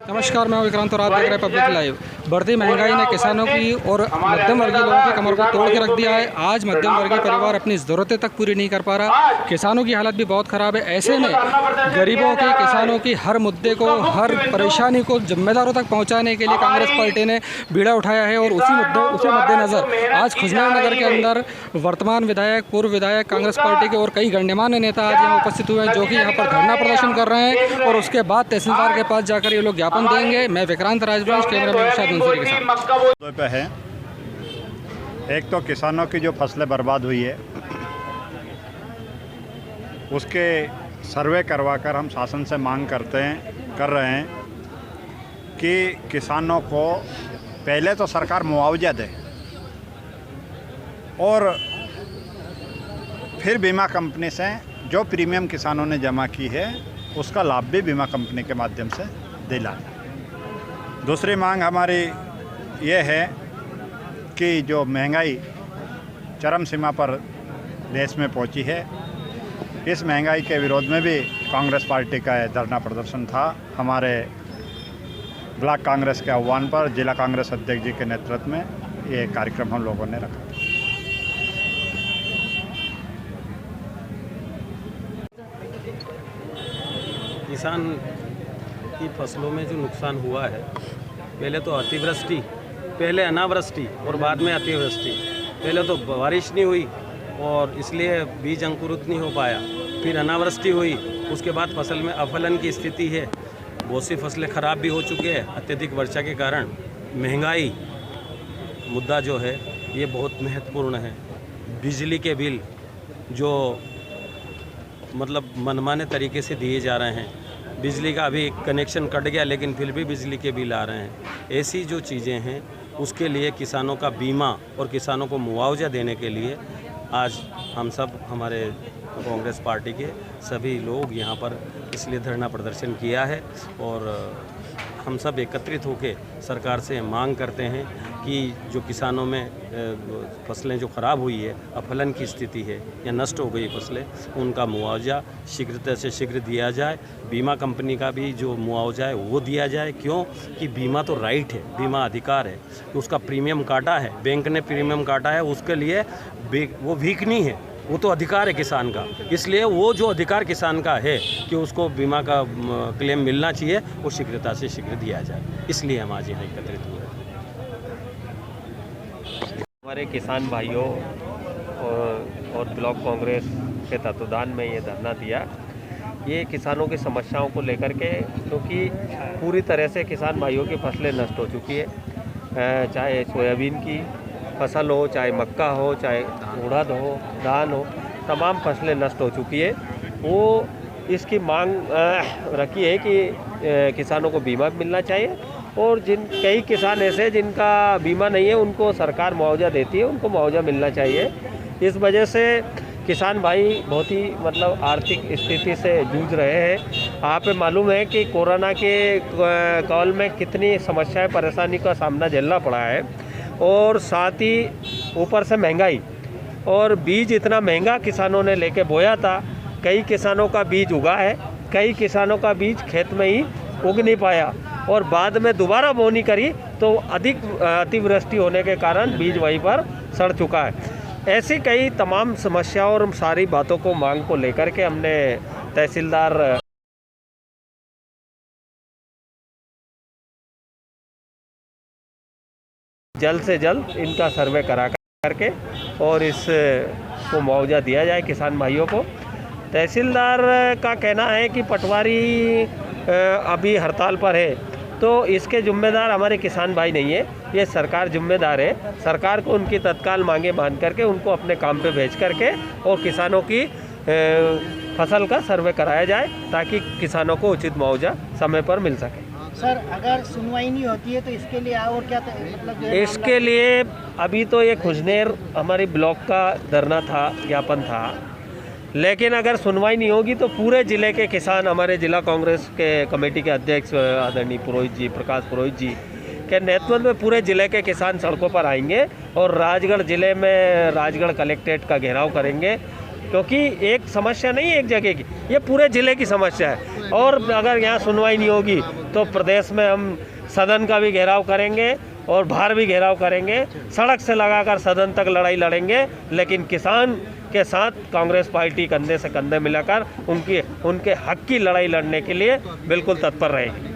नमस्कार, मैं विक्रांत और आप देख रहे हैं पब्लिक लाइव। बढ़ती महंगाई ने किसानों की और मध्यम वर्गीय लोगों की कमर को तोड़ के रख दिया है। आज मध्यम वर्गीय परिवार अपनी ज़रूरतें तक पूरी नहीं कर पा रहा। किसानों की हालत भी बहुत ख़राब है। ऐसे में गरीबों के, किसानों की हर मुद्दे को, हर परेशानी को जिम्मेदारों तक पहुंचाने के लिए कांग्रेस पार्टी ने बीड़ा उठाया है। और उसी मद्देनज़र आज खुजनेर नगर के अंदर वर्तमान विधायक, पूर्व विधायक, कांग्रेश पार्टी के और कई गणमान्य नेता आज यहाँ उपस्थित हुए हैं, जो कि यहाँ पर धरना प्रदर्शन कर रहे हैं। और उसके बाद तहसीलदार के पास जाकर ये लोग ज्ञापन देंगे। मैं विक्रांत राजवंश, कैमरा पे है। एक तो किसानों की जो फसलें बर्बाद हुई है उसके सर्वे करवाकर हम शासन से मांग कर रहे हैं कि किसानों को पहले तो सरकार मुआवजा दे और फिर बीमा कंपनी से जो प्रीमियम किसानों ने जमा की है उसका लाभ भी बीमा कंपनी के माध्यम से दिलाए। दूसरी मांग हमारी ये है कि जो महंगाई चरम सीमा पर देश में पहुंची है, इस महंगाई के विरोध में भी कांग्रेस पार्टी का धरना प्रदर्शन था। हमारे ब्लॉक कांग्रेस के आह्वान पर जिला कांग्रेस अध्यक्ष जी के नेतृत्व में ये कार्यक्रम हम लोगों ने रखा। किसान की फसलों में जो नुकसान हुआ है, पहले तो अतिवृष्टि, पहले अनावृष्टि और बाद में अतिवृष्टि। पहले तो बारिश नहीं हुई और इसलिए बीज अंकुरित नहीं हो पाया, फिर अनावृष्टि हुई, उसके बाद फसल में अफलन की स्थिति है। बहुत सी फसलें ख़राब भी हो चुकी है अत्यधिक वर्षा के कारण। महंगाई मुद्दा जो है ये बहुत महत्वपूर्ण है। बिजली के बिल जो मतलब मनमाने तरीके से दिए जा रहे हैं, बिजली का अभी कनेक्शन कट गया लेकिन फिर भी बिजली के बिल आ रहे हैं। ऐसी जो चीज़ें हैं उसके लिए किसानों का बीमा और किसानों को मुआवजा देने के लिए आज हम सब, हमारे कांग्रेस पार्टी के सभी लोग यहाँ पर इसलिए धरना प्रदर्शन किया है। और हम सब एकत्रित होकर सरकार से मांग करते हैं कि जो किसानों में फसलें जो ख़राब हुई है, अफलन की स्थिति है या नष्ट हो गई फसलें, उनका मुआवजा शीघ्रता से शीघ्र दिया जाए। बीमा कंपनी का भी जो मुआवजा है वो दिया जाए। क्यों कि बीमा तो राइट है, बीमा अधिकार है। तो उसका प्रीमियम काटा है, बैंक ने प्रीमियम काटा है, उसके लिए वो वीक नहीं है, वो तो अधिकार है किसान का। इसलिए वो जो अधिकार किसान का है कि उसको बीमा का क्लेम मिलना चाहिए, वो शीघ्रता से शीघ्र दिया जाए। इसलिए हम आज यहाँ एकत्रित हुए। हमारे किसान भाइयों और ब्लॉक कांग्रेस के तत्वाधान में ये धरना दिया, ये किसानों की समस्याओं को लेकर के, क्योंकि पूरी तरह से किसान भाइयों की फसलें नष्ट हो चुकी है। चाहे सोयाबीन की फसल हो, चाहे मक्का हो, चाहे उड़द हो, धान हो, तमाम फसलें नष्ट हो चुकी है। वो इसकी मांग रखी है कि किसानों को बीमा मिलना चाहिए। और कई किसान ऐसे जिनका बीमा नहीं है, उनको सरकार मुआवजा देती है, उनको मुआवजा मिलना चाहिए। इस वजह से किसान भाई बहुत ही मतलब आर्थिक स्थिति से जूझ रहे हैं। आप पे मालूम है कि कोरोना के काल में कितनी समस्याएं, परेशानी का सामना झेलना पड़ा है। और साथ ही ऊपर से महंगाई, और बीज इतना महंगा किसानों ने लेके बोया था। कई किसानों का बीज उगा है, कई किसानों का बीज खेत में ही उग नहीं पाया और बाद में दोबारा बोनी करी तो अधिक अतिवृष्टि होने के कारण बीज वहीं पर सड़ चुका है। ऐसी कई तमाम समस्याओं और सारी बातों को, मांग को लेकर के हमने तहसीलदार जल्द से जल्द इनका सर्वे करा करके और इसको मुआवजा दिया जाए किसान भाइयों को। तहसीलदार का कहना है कि पटवारी अभी हड़ताल पर है, तो इसके जिम्मेदार हमारे किसान भाई नहीं है, ये सरकार जिम्मेदार है। सरकार को उनकी तत्काल मांगे मान करके उनको अपने काम पे भेज करके और किसानों की फसल का सर्वे कराया जाए ताकि किसानों को उचित मुआवजा समय पर मिल सके। सर, अगर सुनवाई नहीं होती है तो इसके लिए और क्या मतलब इसके लिए अभी तो ये खुजनेर हमारी ब्लॉक का धरना था, ज्ञापन था, लेकिन अगर सुनवाई नहीं होगी तो पूरे ज़िले के किसान, हमारे ज़िला कांग्रेस के कमेटी के अध्यक्ष आदरणीय पुरोहित जी, प्रकाश पुरोहित जी के नेतृत्व में पूरे ज़िले के किसान सड़कों पर आएंगे और राजगढ़ ज़िले में राजगढ़ कलेक्ट्रेट का घेराव करेंगे, क्योंकि एक समस्या नहीं है एक जगह की, ये पूरे ज़िले की समस्या है। और अगर यहाँ सुनवाई नहीं होगी तो प्रदेश में हम सदन का भी घेराव करेंगे और बाहर भी घेराव करेंगे, सड़क से लगाकर सदन तक लड़ाई लड़ेंगे, लेकिन किसान के साथ कांग्रेस पार्टी कंधे से कंधे मिलाकर उनके हक की लड़ाई लड़ने के लिए बिल्कुल तत्पर रहेगी।